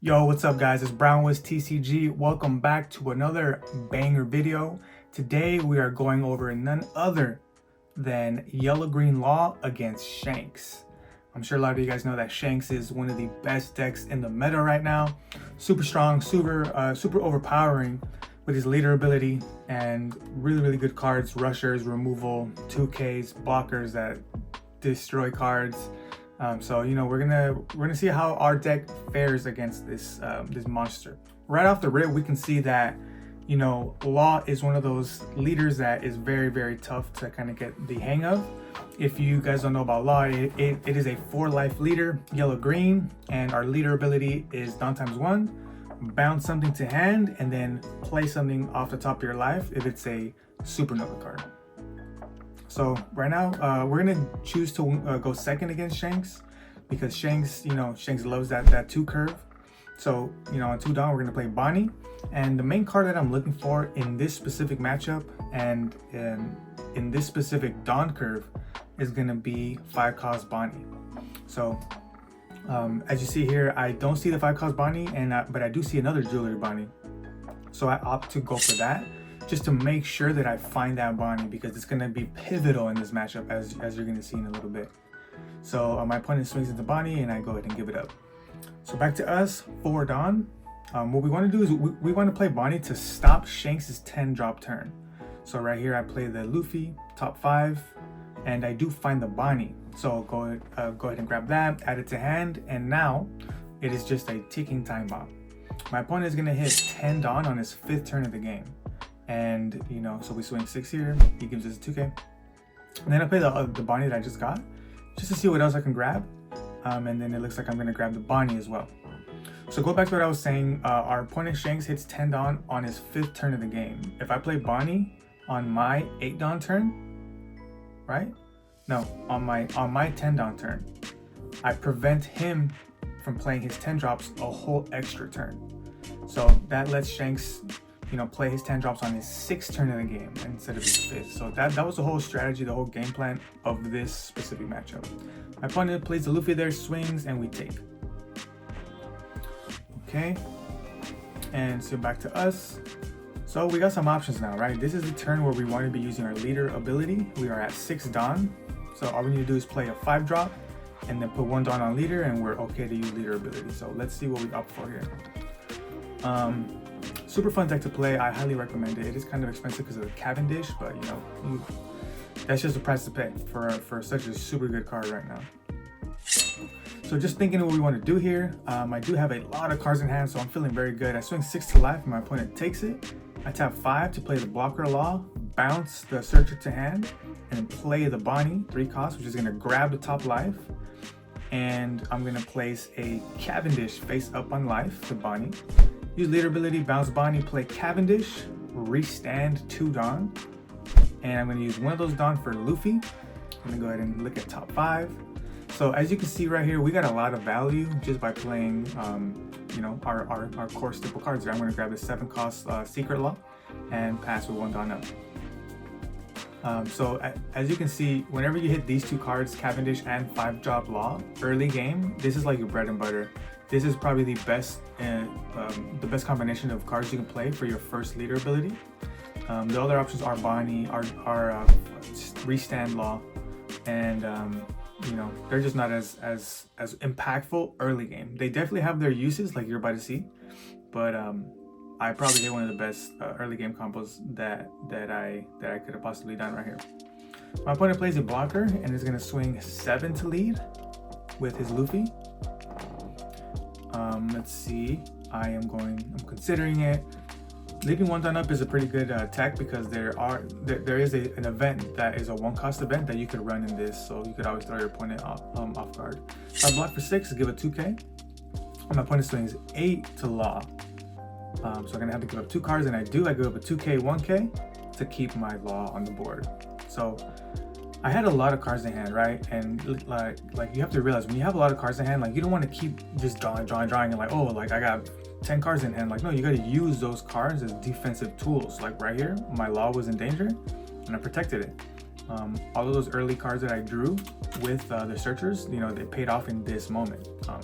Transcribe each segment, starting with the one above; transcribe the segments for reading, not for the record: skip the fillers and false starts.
Yo, what's up guys? It's Brownwoods TCG. Welcome back to another banger video. Today we are going over none other than Yellow-Green Law against Shanks. I'm sure a lot of you guys know that Shanks is one of the best decks in the meta right now. Super strong, super overpowering with his leader ability and really good cards, rushers, removal, 2Ks, blockers that destroy cards. So you know we're gonna see how our deck fares against this monster. Right off the rip, we can see that you know Law is one of those leaders that is very tough to kind of get the hang of. If you guys don't know about Law, it is a 4-life leader, yellow green, and our leader ability is Dawn ×1. Bounce something to hand and then play something off the top of your life if it's a supernova card. So right now, we're gonna choose to go second against Shanks because Shanks loves that 2 curve. So on 2 Dawn, we're gonna play Bonney, and the main card that I'm looking for in this specific matchup and in this specific Dawn curve is gonna be 5-cost Bonney. So as you see here, I don't see the 5-cost Bonney, but I do see another Jewelry Bonney. So I opt to go for that, just to make sure that I find that Bonney because it's going to be pivotal in this matchup as you're going to see in a little bit. So my opponent swings into Bonney and I go ahead and give it up. So back to us for Dawn. What we want to do is we want to play Bonney to stop Shanks' 10-drop turn. So right here I play the Luffy, top 5, and I do find the Bonney. So go ahead and grab that, add it to hand, and now it is just a ticking time bomb. My opponent is going to hit 10 Dawn on his 5th turn of the game. And so we swing 6 here, he gives us a 2K. And then I play the Bonney that I just got, just to see what else I can grab. And then it looks like I'm gonna grab the Bonney as well. So go back to what I was saying, our opponent Shanks hits 10 Dawn on his 5th turn of the game. If I play Bonney on my 8 Dawn turn, right? No, on my 10 Dawn turn, I prevent him from playing his 10 drops a whole extra turn. So that lets Shanks play his 10 drops on his 6th turn of the game instead of his 5th. So that was the whole strategy, the whole game plan of this specific matchup. My opponent plays the Luffy there, swings, and we take. Okay, and so back to us. So we got some options now, right? This is the turn where we want to be using our leader ability. We are at 6 Dawn. So all we need to do is play a 5-drop and then put 1 Dawn on leader, and we're okay to use leader ability. So let's see what we opt for here. Super fun deck to play. I highly recommend it. It is kind of expensive because of the Cavendish, but that's just the price to pay for such a super good card right now. So just thinking of what we want to do here, I do have a lot of cards in hand, so I'm feeling very good. I swing 6 to life and my opponent takes it. I tap 5 to play the blocker Law, bounce the Searcher to hand, and play the Bonney, 3 cost, which is going to grab the top life. And I'm going to place a Cavendish face up on life to Bonney. Use leader ability, bounce Bonney, play Cavendish, restand 2 Dawn. And I'm going to use one of those Dawn for Luffy. I'm going to go ahead and look at top 5. So as you can see right here, we got a lot of value just by playing our core staple cards here. I'm going to grab the 7-cost Secret Law and pass with 1 Dawn up. So as you can see, whenever you hit these 2 cards, Cavendish and 5-drop Law, early game, this is like your bread and butter. This is probably the best combination of cards you can play for your first leader ability. The other options are Bonney, our restand Law, and they're just not as impactful early game. They definitely have their uses, like you're about to see, but I probably hit one of the best early game combos that I could have possibly done right here. My opponent plays a blocker and is going to swing 7 to lead with his Luffy. Let's see, I'm considering it. Leaving 1 Dawn up is a pretty good tech because there is an event that is a 1-cost event that you could run in this, so you could always throw your opponent off guard. So I block for 6, give a 2K, and my opponent swings 8 to Law. So I'm gonna have to give up 2 cards, and I give up a 2K, 1K to keep my Law on the board. So I had a lot of cards in hand, right? And like you have to realize when you have a lot of cards in hand, like you don't want to keep just drawing and like, oh, like I got 10 cards in hand. Like, no, you got to use those cards as defensive tools. Like right here, my Law was in danger and I protected it. All of those early cards that I drew with the searchers, you know, they paid off in this moment. I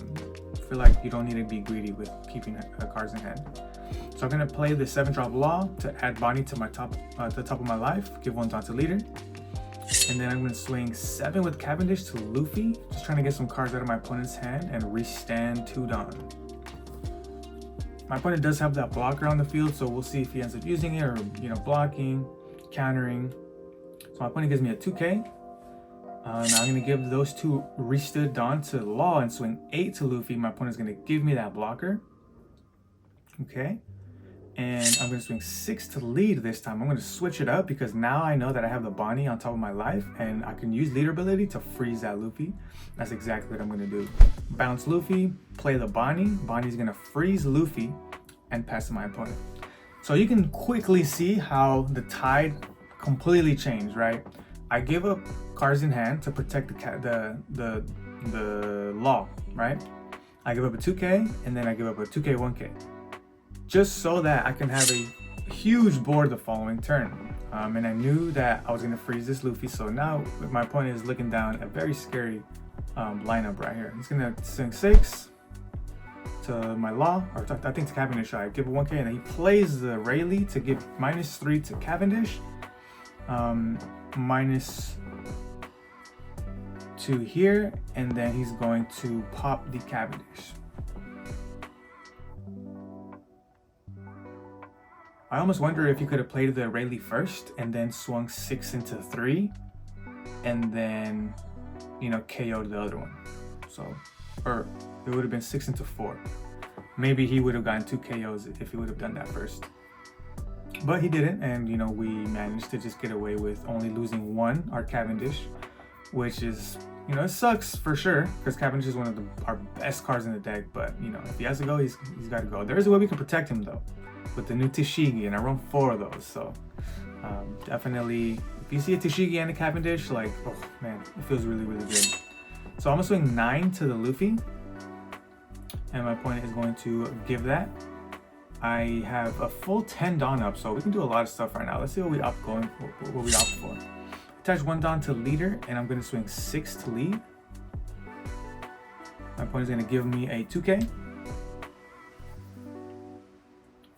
feel like you don't need to be greedy with keeping cards in hand. So I'm gonna play the 7-drop Law to add Bonney to my top, the top of my life, give 1 Dawn to leader. And then I'm gonna swing 7 with Cavendish to Luffy, just trying to get some cards out of my opponent's hand and restand 2 Dawn. My opponent does have that blocker on the field, so we'll see if he ends up using it or, you know, blocking, countering. So my opponent gives me a 2K. Now I'm gonna give those 2 restood Dawn to Law and swing 8 to Luffy. My opponent's gonna give me that blocker. Okay. And I'm gonna swing 6 to lead this time. I'm gonna switch it up because now I know that I have the Bonney on top of my life and I can use leader ability to freeze that Luffy. That's exactly what I'm gonna do. Bounce Luffy, play the Bonney. Bonney's gonna freeze Luffy and pass to my opponent. So you can quickly see how the tide completely changed, right? I give up cards in hand to protect the Law, right? I give up a 2K and then I give up a 2K 1K. Just so that I can have a huge board the following turn. And I knew that I was gonna freeze this Luffy, so now my opponent is looking down a very scary lineup right here. He's gonna swing 6 to my Law, or I think to Cavendish. I give a 1K and then he plays the Rayleigh to give -3 to Cavendish, -2 here, and then he's going to pop the Cavendish. I almost wonder if he could have played the Rayleigh first and then swung 6 into 3 and then, you know, KO'd the other one. So, or it would have been 6 into 4. Maybe he would have gotten 2 KOs if he would have done that first. But he didn't, and you know, we managed to just get away with only losing 1, our Cavendish, which is, you know, it sucks for sure because Cavendish is one of our best cards in the deck. But you know, if he has to go, he's got to go. There is a way we can protect him though, with the new Tashigi, and I run 4 of those. So definitely, if you see a Tashigi and a Cavendish, like, oh man, it feels really, really good. So I'm gonna swing 9 to the Luffy, and my opponent is going to give that. I have a full 10 Dawn up, so we can do a lot of stuff right now. Let's see what we opt for. Attach 1 Dawn to leader, and I'm gonna swing 6 to lead. My opponent's gonna give me a 2K.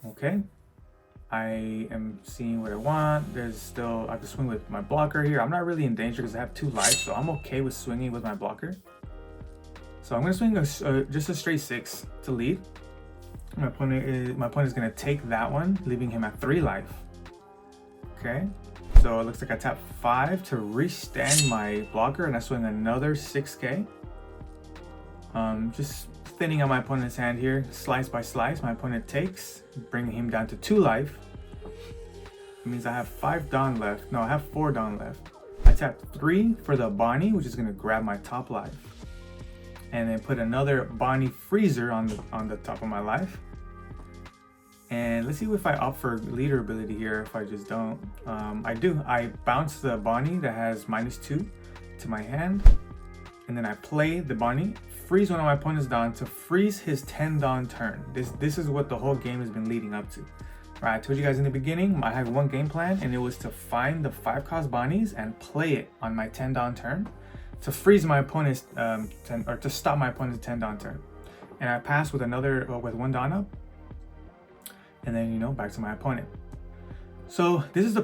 Okay, I am seeing what I want. There's still, I can swing with my blocker here. I'm not really in danger because I have 2 lives, so I'm okay with swinging with my blocker. So I'm gonna swing just a straight 6 to lead. My opponent is gonna take that one, leaving him at 3 life. Okay, so it looks like I tap 5 to restand my blocker, and I swing another 6K. Just thinning out my opponent's hand here, slice by slice. My opponent takes, bringing him down to 2 life. It means I have 5 Dawn left. No, I have 4 Dawn left. I tap 3 for the Bonney, which is gonna grab my top life, and then put another Bonney freezer on the top of my life. And let's see if I opt for leader ability here. If I just don't, I do. I bounce the Bonney that has -2 to my hand, and then I play the Bonney, freeze one of my opponent's Dawn to freeze his 10 Dawn turn. This is what the whole game has been leading up to. All right, I told you guys in the beginning, I had one game plan, and it was to find the 5-cost Bonnies and play it on my 10 Dawn turn to freeze my opponent's to stop my opponent's 10 Dawn turn. And I passed with another with 1 Dawn up, and then, you know, back to my opponent. So this is a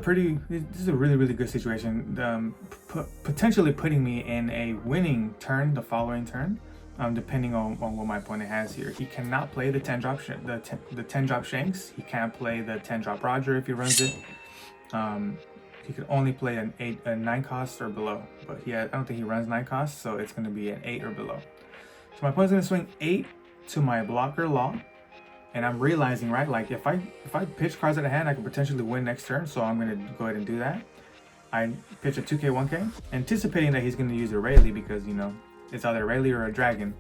really good situation, potentially putting me in a winning turn the following turn, depending on what my opponent has here. He cannot play the 10-drop the 10-drop Shanks. He can't play the 10-drop Roger if he runs it. He could only play a 9 cost or below, but I don't think he runs 9 costs, so it's going to be an 8 or below. So my opponent's going to swing 8 to my blocker Law. And I'm realizing, right, like if I pitch cards out of hand, I could potentially win next turn. So I'm going to go ahead and do that. I pitch a 2K, 1K, anticipating that he's going to use a Rayleigh because, you know, it's either a Rayleigh or a Dragon.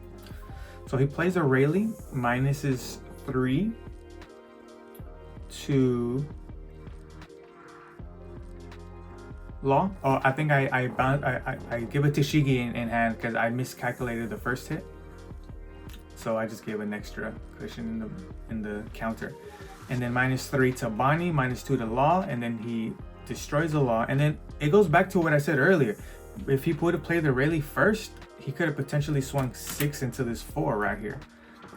So he plays a Rayleigh, minuses 3 to Law. Oh, I think I give a Tashigi in hand because I miscalculated the first hit. So I just gave an extra cushion in the counter. And then -3 to Bonney, -2 to Law, and then he destroys the law. And then it goes back to what I said earlier. If he would have played the Rayleigh first, he could have potentially swung 6 into this 4 right here,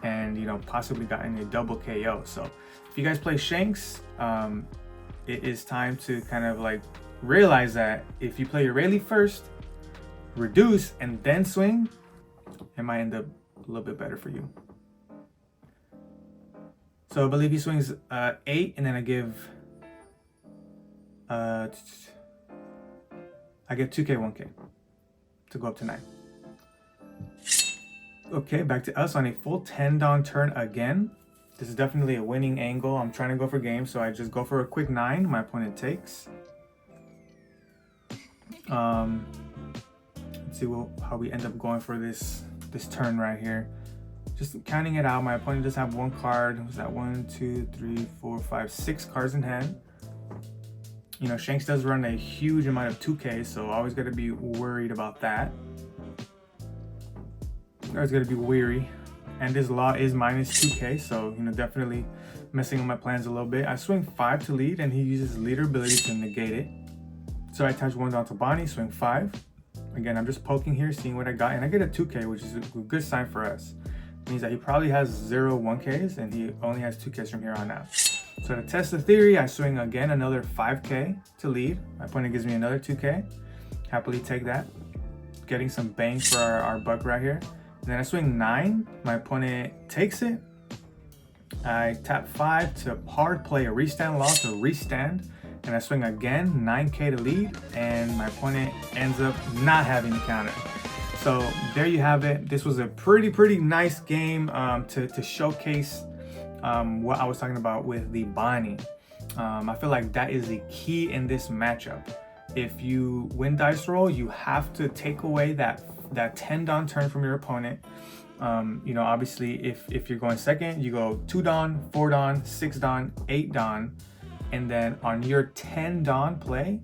and you know, possibly gotten a double KO. So if you guys play Shanks, it is time to kind of like realize that if you play your Rayleigh first, reduce, and then swing, it might end up a little bit better for you. So I believe he swings 8, and then I give 2K, 1K to go up to 9. Okay, back to us on a full 10 Don turn again. This is definitely a winning angle. I'm trying to go for game, so I just go for a quick 9. My opponent takes. Let's see how we end up going for this turn right here. Just counting it out, my opponent does have 1 card. Was that 1, 2, 3, 4, 5, 6 cards in hand? You know, Shanks does run a huge amount of 2K, so always got to be worried about that. Always got to be weary. And this law is minus 2K, so you know, definitely messing with my plans a little bit. I swing 5 to lead, and he uses leader ability to negate it. So I attach 1 down to Bonney, swing 5. Again, I'm just poking here, seeing what I got, and I get a 2K, which is a good sign for us. It means that he probably has 0 1Ks, and he only has 2Ks from here on out. So to test the theory, I swing again another 5K to lead. My opponent gives me another 2K. Happily take that. Getting some bang for our buck right here. And then I swing 9. My opponent takes it. I tap 5 to hard play a restand law to restand. And I swing again, 9K to lead. And my opponent ends up not having the counter. So there you have it. This was a pretty nice game to showcase what I was talking about with the Bonney. I feel like that is the key in this matchup. If you win dice roll, you have to take away that 10 Don turn from your opponent. You know, obviously if you're going second, you go 2 Don, 4 Don, 6 Don, 8 Don, and then on your 10 Don play,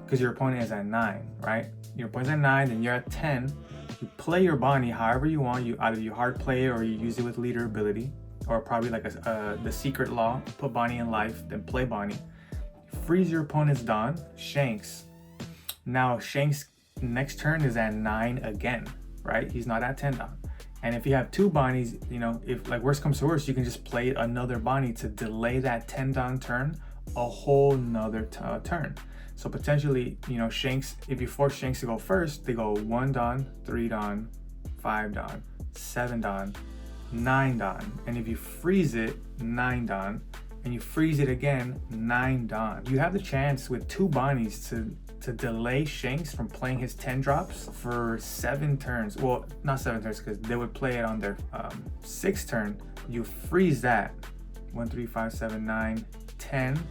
because your opponent is at 9, right? Your opponent's at 9, then you're at 10. You play your Bonney however you want. You either you hard play it or you use it with leader ability, or probably like the secret law, put Bonney in life, then play Bonney. Freeze your opponent's Don, Shanks. Now Shanks next turn is at 9 again, right? He's not at 10 Don. And if you have 2 Bonnies, you know, if like worst comes to worst, you can just play another Bonney to delay that 10 Don turn a whole nother turn. So potentially, you know, Shanks, if you force Shanks to go first, they go 1 Don, 3 Don, 5 Don, 7 Don, 9 Don. And if you freeze it, 9 Don, and you freeze it again, 9 Don. You have the chance with 2 Bonnies to delay Shanks from playing his 10 drops for 7 turns. Well, not 7 turns, because they would play it on their 6th turn. You freeze that. 1, 3, 5, 7, 9, 10,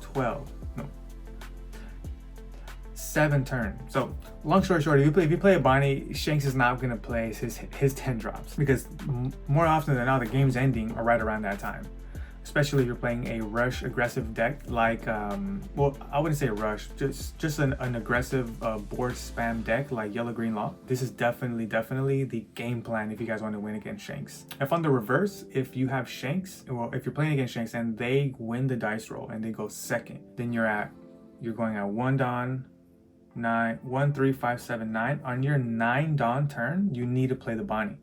12. No. 7 turns. So long story short, if you play a Bonney, Shanks is not gonna play his 10 drops, because more often than not, the game's ending right around that time. Especially if you're playing a rush aggressive deck like, well, I wouldn't say rush, just an aggressive board spam deck like Yellow Green Law. This is definitely the game plan if you guys want to win against Shanks. If on the reverse, if you have Shanks, well, if you're playing against Shanks and they win the dice roll and they go second, then you're going at 1 Don, 9, 1, 3, 5, 7, 9. On your 9 Don turn, you need to play the Bonney,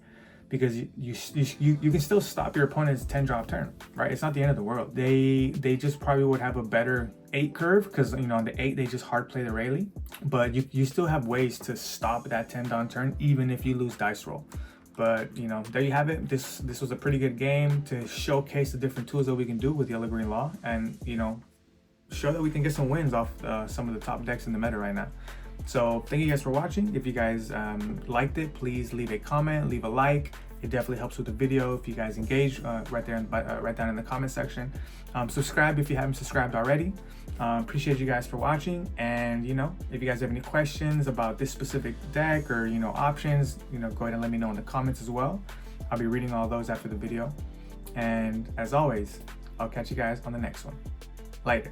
because you can still stop your opponent's 10 drop turn, right? It's not the end of the world. They just probably would have a better 8 curve, because you know on the 8 they just hard play the Rayleigh, but you still have ways to stop that 10 Don turn even if you lose dice roll. But you know, there you have it. This was a pretty good game to showcase the different tools that we can do with Yellow Green Law, and you know, show that we can get some wins off some of the top decks in the meta right now. So thank you guys for watching. If you guys liked it, please leave a comment, leave a like. It definitely helps with the video if you guys engage right down in the comment section. Subscribe if you haven't subscribed already. Appreciate you guys for watching. And you know, if you guys have any questions about this specific deck or you know options, you know, go ahead and let me know in the comments as well. I'll be reading all those after the video. And as always, I'll catch you guys on the next one. Later.